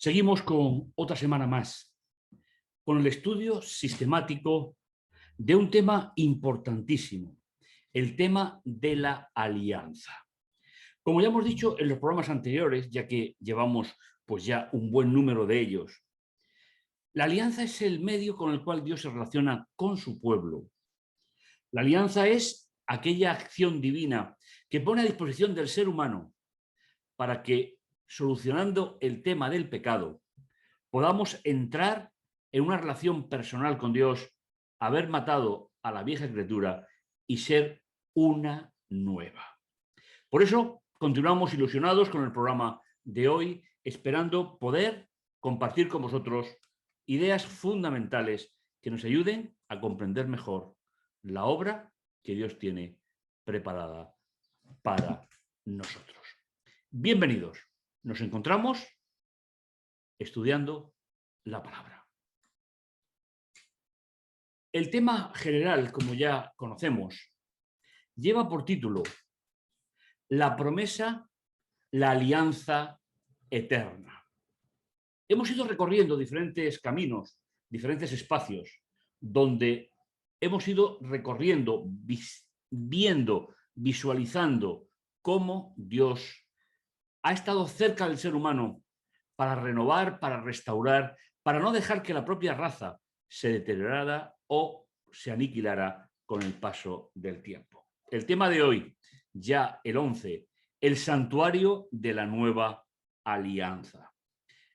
Seguimos con otra semana más, con el estudio sistemático de un tema importantísimo, el tema de la alianza. Como ya hemos dicho en los programas anteriores, ya que llevamos pues ya un buen número de ellos, la alianza es el medio con el cual Dios se relaciona con su pueblo. La alianza es aquella acción divina que pone a disposición del ser humano para que, solucionando el tema del pecado, podamos entrar en una relación personal con Dios, haber matado a la vieja criatura y ser una nueva. Por eso continuamos ilusionados con el programa de hoy, esperando poder compartir con vosotros ideas fundamentales que nos ayuden a comprender mejor la obra que Dios tiene preparada para nosotros. Bienvenidos. Nos encontramos estudiando la palabra. El tema general, como ya conocemos, lleva por título La promesa, la alianza eterna. Hemos ido recorriendo diferentes caminos, diferentes espacios, donde hemos ido recorriendo, viendo, visualizando cómo Dios ha estado cerca del ser humano para renovar, para restaurar, para no dejar que la propia raza se deteriorara o se aniquilara con el paso del tiempo. El tema de hoy, ya el 11, el santuario de la nueva alianza.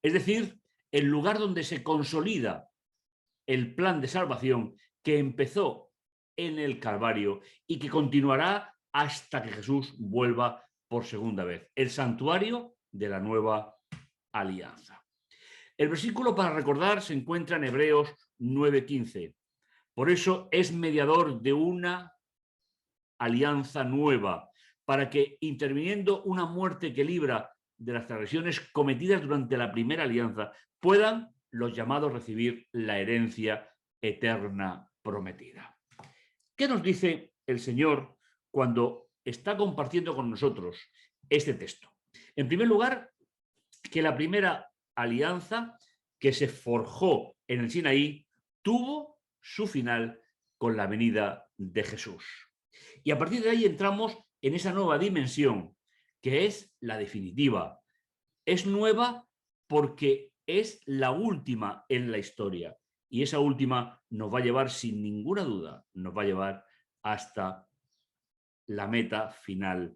Es decir, el lugar donde se consolida el plan de salvación que empezó en el Calvario y que continuará hasta que Jesús vuelva por segunda vez. El santuario de la nueva alianza. El versículo para recordar se encuentra en Hebreos 9:15. Por eso es mediador de una alianza nueva, para que, interviniendo una muerte que libra de las transgresiones cometidas durante la primera alianza, puedan los llamados recibir la herencia eterna prometida. ¿Qué nos dice el Señor cuando está compartiendo con nosotros este texto? En primer lugar, que la primera alianza que se forjó en el Sinaí tuvo su final con la venida de Jesús. Y a partir de ahí entramos en esa nueva dimensión, que es la definitiva. Es nueva porque es la última en la historia. Y esa última nos va a llevar, sin ninguna duda, nos va a llevar hasta la meta final.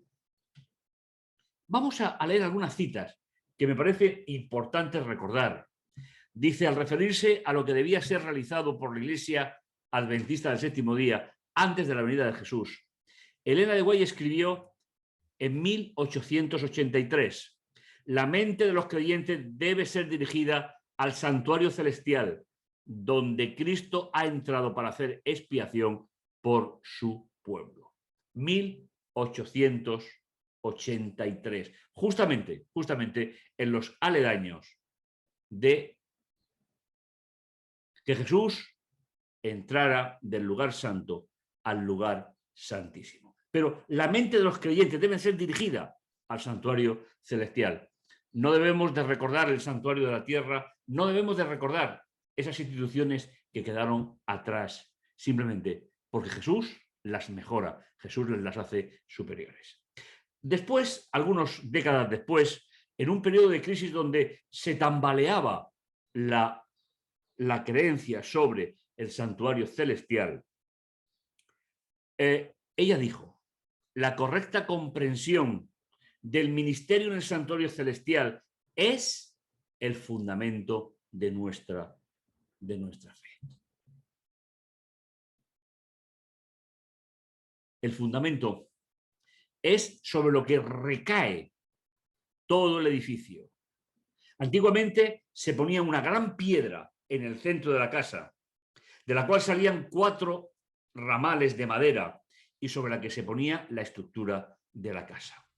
Vamos a leer algunas citas que me parece importante recordar. Dice, al referirse a lo que debía ser realizado por la Iglesia Adventista del Séptimo Día antes de la venida de Jesús, Elena de White escribió en 1883, la mente de los creyentes debe ser dirigida al santuario celestial, donde Cristo ha entrado para hacer expiación por su pueblo. 1883, justamente en los aledaños de que Jesús entrara del lugar santo al lugar santísimo. Pero la mente de los creyentes debe ser dirigida al santuario celestial. No debemos de recordar el santuario de la tierra, no debemos de recordar esas instituciones que quedaron atrás, simplemente porque Jesús las mejora, Jesús las hace superiores. Después, algunas décadas después, en un periodo de crisis donde se tambaleaba la creencia sobre el santuario celestial, ella dijo, la correcta comprensión del ministerio en el santuario celestial es el fundamento de nuestra fe. El fundamento es sobre lo que recae todo el edificio. Antiguamente se ponía una gran piedra en el centro de la casa, de la cual salían 4 ramales de madera y sobre la que se ponía la estructura de la casa.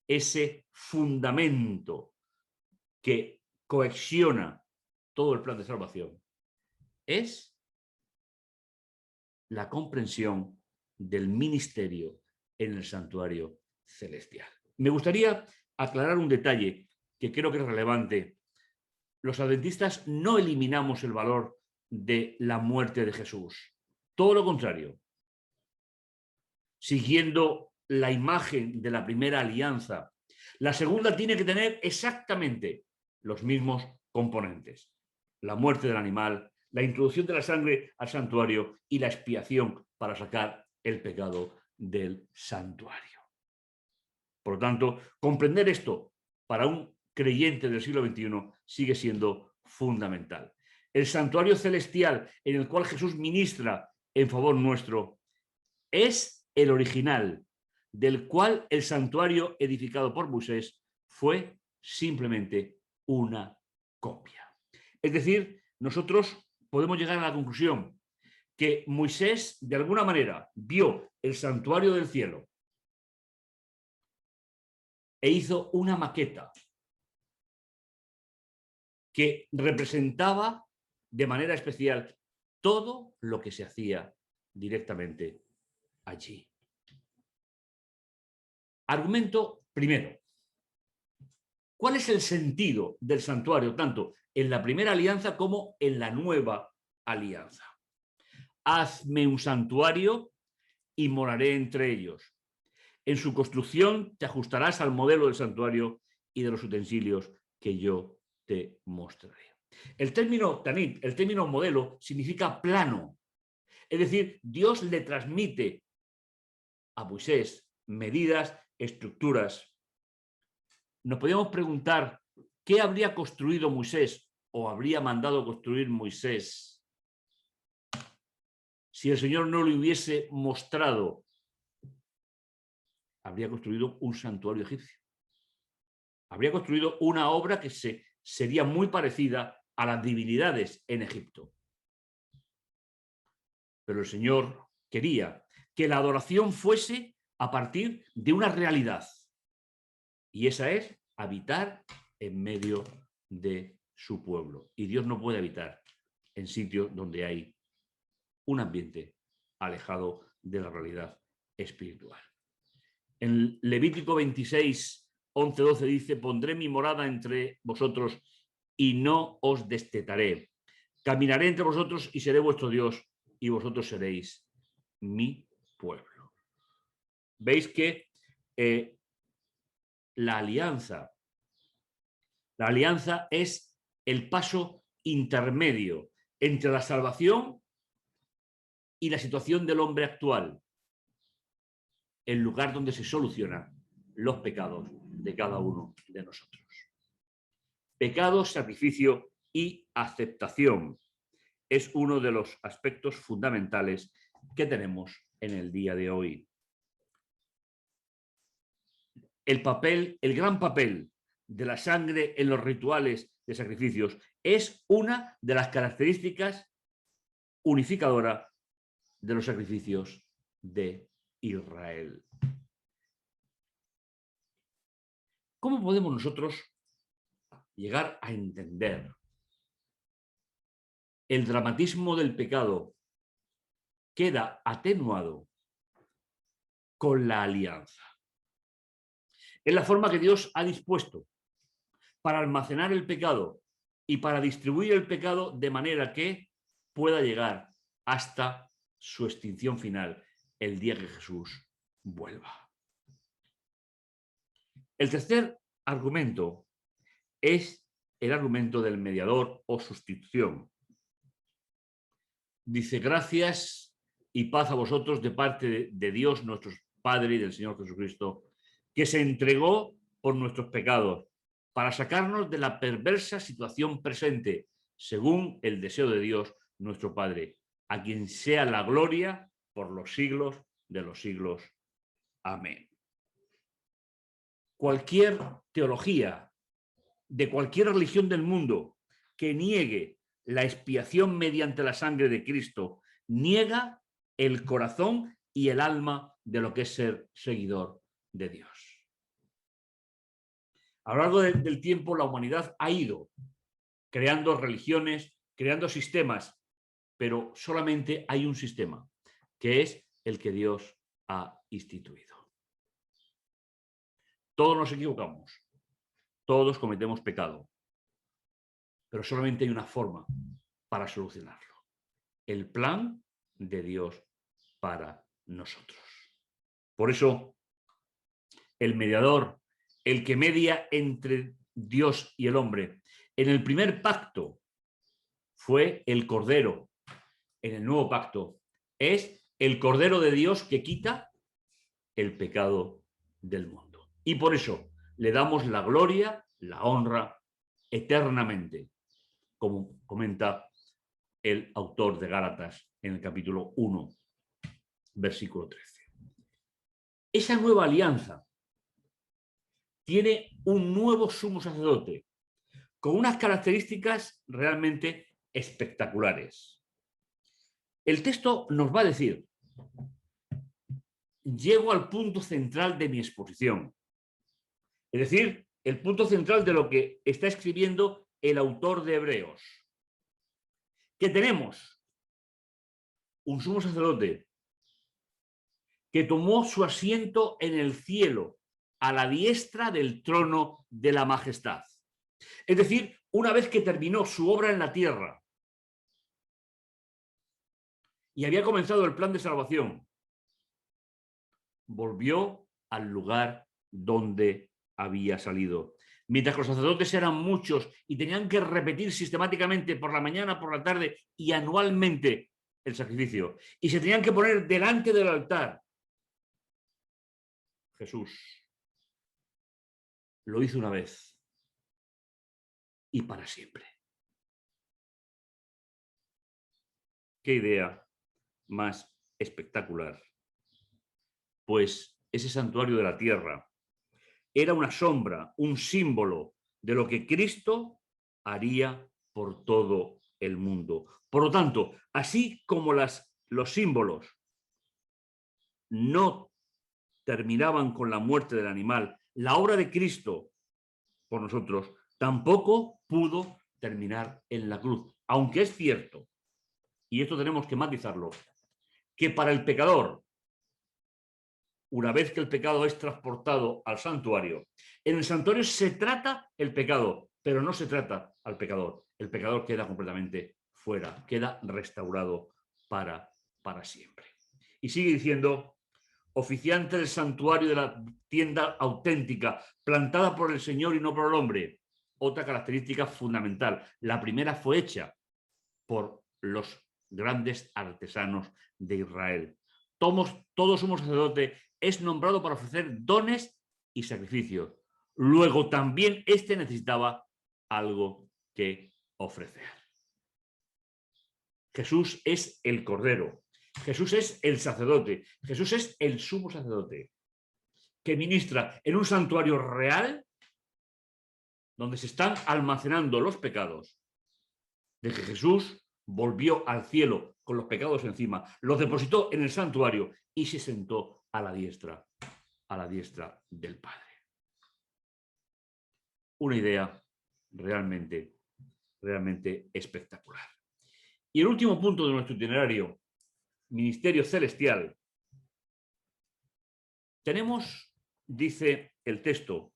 Ese fundamento que cohesiona todo el plan de salvación es la comprensión del ministerio en el santuario celestial. Me gustaría aclarar un detalle que creo que es relevante los adventistas no eliminamos el valor de la muerte de Jesús. Todo lo contrario. Siguiendo la imagen de la primera alianza, la segunda tiene que tener exactamente los mismos componentes. La muerte del animal, la introducción de la sangre al santuario y la expiación para sacar el pecado del santuario. Por lo tanto, comprender esto para un creyente del siglo XXI sigue siendo fundamental. El santuario celestial en el cual Jesús ministra en favor nuestro es el original, del cual el santuario edificado por Moisés fue simplemente una copia. Es decir, nosotros podemos llegar a la conclusión que Moisés, de alguna manera, vio el santuario del cielo e hizo una maqueta que representaba de manera especial todo lo que se hacía directamente allí. Argumento primero. ¿Cuál es el sentido del santuario, tanto en la primera alianza como en la nueva alianza? Hazme un santuario y moraré entre ellos. En su construcción te ajustarás al modelo del santuario y de los utensilios que yo te mostraré. El término tanit, el término modelo, significa plano. Es decir, Dios le transmite a Moisés medidas, estructuras. Nos podríamos preguntar qué habría construido Moisés o habría mandado construir Moisés si el Señor no le hubiese mostrado. Habría construido un santuario egipcio. Habría construido una obra que sería muy parecida a las divinidades en Egipto. Pero el Señor quería que la adoración fuese a partir de una realidad. Y esa es habitar en medio de su pueblo. Y Dios no puede habitar en sitios donde hay un ambiente alejado de la realidad espiritual. En Levítico 26, 11, 12 dice: pondré mi morada entre vosotros y no os destetaré. Caminaré entre vosotros y seré vuestro Dios y vosotros seréis mi pueblo. Veis que la alianza es el paso intermedio entre la salvación y la situación del hombre actual, el lugar donde se solucionan los pecados de cada uno de nosotros. Pecado, sacrificio y aceptación es uno de los aspectos fundamentales que tenemos en el día de hoy. El gran papel de la sangre en los rituales de sacrificios es una de las características unificadoras de los sacrificios de Israel. ¿Cómo podemos nosotros llegar a entender el dramatismo del pecado? Queda atenuado con la alianza. Es la forma que Dios ha dispuesto para almacenar el pecado y para distribuir el pecado de manera que pueda llegar hasta su extinción final el día que Jesús vuelva. El tercer argumento es el argumento del mediador o sustitución. Dice: gracias y paz a vosotros de parte de Dios nuestro Padre y del Señor Jesucristo, que se entregó por nuestros pecados para sacarnos de la perversa situación presente, según el deseo de Dios nuestro Padre, a quien sea la gloria por los siglos de los siglos. Amén. Cualquier teología de cualquier religión del mundo que niegue la expiación mediante la sangre de Cristo niega el corazón y el alma de lo que es ser seguidor de Dios. A lo largo del tiempo, la humanidad ha ido creando religiones, creando sistemas, pero solamente hay un sistema, que es el que Dios ha instituido. Todos nos equivocamos, todos cometemos pecado. pero solamente hay una forma para solucionarlo: el plan de Dios para nosotros. Por eso, el mediador, el que media entre Dios y el hombre, en el primer pacto fue el Cordero. En el nuevo pacto es el Cordero de Dios que quita el pecado del mundo. Y por eso le damos la gloria, la honra eternamente, como comenta el autor de Gálatas en el capítulo 1, versículo 13. Esa nueva alianza tiene un nuevo sumo sacerdote con unas características realmente espectaculares. El texto nos va a decir: llego al punto central de mi exposición. Es decir, el punto central de lo que está escribiendo el autor de Hebreos. Que tenemos un sumo sacerdote que tomó su asiento en el cielo, a la diestra del trono de la majestad. Es decir, una vez que terminó su obra en la tierra y había comenzado el plan de salvación, volvió al lugar donde había salido. Mientras que los sacerdotes eran muchos y tenían que repetir sistemáticamente por la mañana, por la tarde y anualmente el sacrificio, y se tenían que poner delante del altar, Jesús lo hizo una vez y para siempre. Qué idea más espectacular. Pues ese santuario de la tierra era una sombra, un símbolo de lo que Cristo haría por todo el mundo. Por lo tanto, así como los símbolos no terminaban con la muerte del animal, la obra de Cristo por nosotros tampoco pudo terminar en la cruz. Aunque es cierto, y esto tenemos que matizarlo, que para el pecador, una vez que el pecado es transportado al santuario, en el santuario se trata el pecado, pero no se trata al pecador. El pecador queda completamente fuera, queda restaurado para siempre. Y sigue diciendo: oficiante del santuario de la tienda auténtica, plantada por el Señor y no por el hombre. Otra característica fundamental: la primera fue hecha por los grandes artesanos de Israel. Todo sumo sacerdote es nombrado para ofrecer dones y sacrificios. Luego también éste necesitaba algo que ofrecer. Jesús es el Cordero. Jesús es el sacerdote. Jesús es el sumo sacerdote que ministra en un santuario real donde se están almacenando los pecados, de que Jesús volvió al cielo con los pecados encima, los depositó en el santuario y se sentó a la diestra del Padre. Una idea realmente espectacular. Y el último punto de nuestro itinerario, ministerio celestial. Tenemos, dice el texto,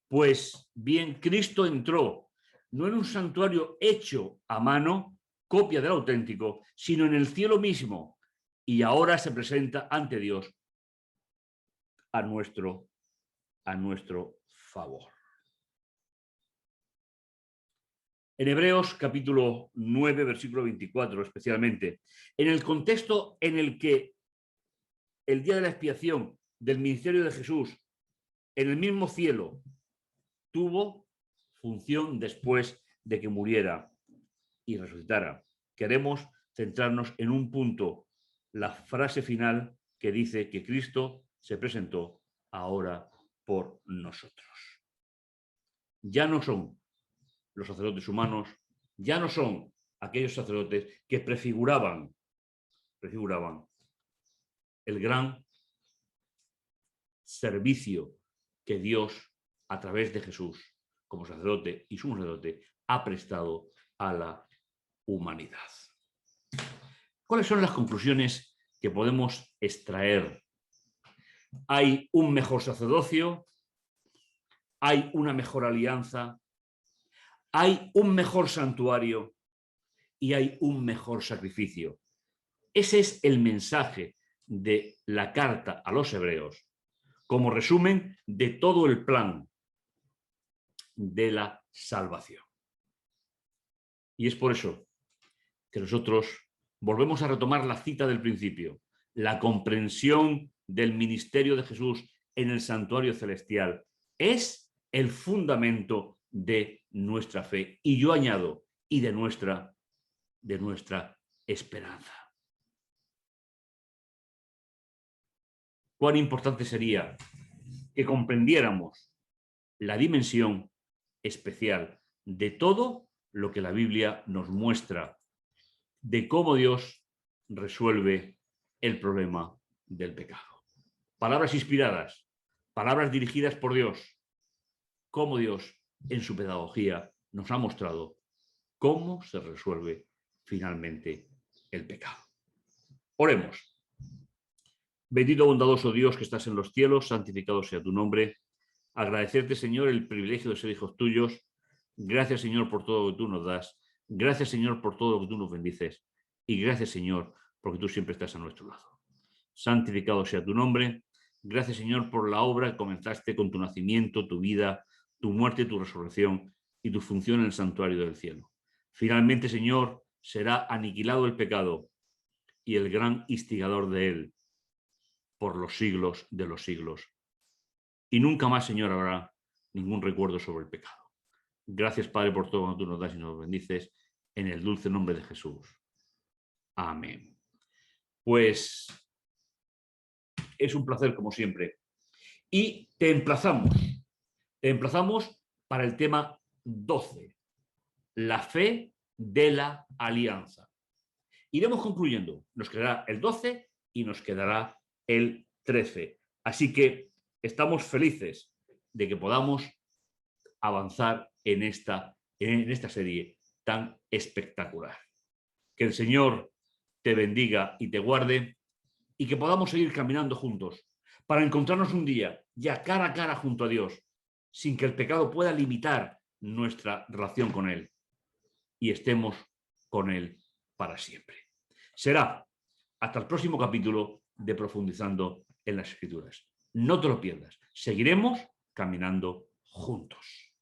pues bien, Cristo entró no en un santuario hecho a mano, copia del auténtico, sino en el cielo mismo, y ahora se presenta ante Dios a nuestro favor. En Hebreos capítulo 9, versículo 24, especialmente, en el contexto en el que el día de la expiación del ministerio de Jesús en el mismo cielo tuvo función después de que muriera y resucitara. Queremos centrarnos en un punto, la frase final que dice que Cristo se presentó ahora por nosotros. Ya no son los sacerdotes humanos, ya no son aquellos sacerdotes que prefiguraban el gran servicio que Dios, a través de Jesús, como sacerdote y sumo sacerdote, ha prestado a la humanidad. ¿Cuáles son las conclusiones que podemos extraer? Hay un mejor sacerdocio, hay una mejor alianza, Hay un mejor santuario y hay un mejor sacrificio. Ese es el mensaje de la carta a los hebreos, como resumen de todo el plan de la salvación. Y es por eso que nosotros volvemos a retomar la cita del principio, la comprensión del ministerio de Jesús en el santuario celestial. Es el fundamento de nuestra fe. Y yo añado, y de nuestra esperanza. Cuán importante sería que comprendiéramos la dimensión especial de todo lo que la Biblia nos muestra de cómo Dios resuelve el problema del pecado. Palabras inspiradas, palabras dirigidas por Dios, cómo Dios en su pedagogía nos ha mostrado cómo se resuelve finalmente el pecado. Oremos. Bendito bondadoso Dios que estás en los cielos, santificado sea tu nombre. Agradecerte, Señor, el privilegio de ser hijos tuyos. Gracias, Señor, por todo lo que tú nos das. Gracias, Señor, por todo lo que tú nos bendices. Y gracias, Señor, porque tú siempre estás a nuestro lado. Santificado sea tu nombre. Gracias, Señor, por la obra que comenzaste con tu nacimiento, tu vida, tu muerte, tu resurrección y tu función en el santuario del cielo. Finalmente, Señor, será aniquilado el pecado y el gran instigador de él por los siglos de los siglos. Y nunca más, Señor, habrá ningún recuerdo sobre el pecado. Gracias, Padre, por todo lo que tú nos das y nos bendices, en el dulce nombre de Jesús. Amén. Pues es un placer, como siempre. Y te emplazamos para el tema 12, la fe de la alianza. Iremos concluyendo. Nos quedará el 12 y nos quedará el 13. Así que estamos felices de que podamos avanzar en esta serie tan espectacular. Que el Señor te bendiga y te guarde y que podamos seguir caminando juntos para encontrarnos un día ya cara a cara junto a Dios, sin que el pecado pueda limitar nuestra relación con Él y estemos con Él para siempre. Será hasta el próximo capítulo de Profundizando en las Escrituras. No te lo pierdas. Seguiremos caminando juntos.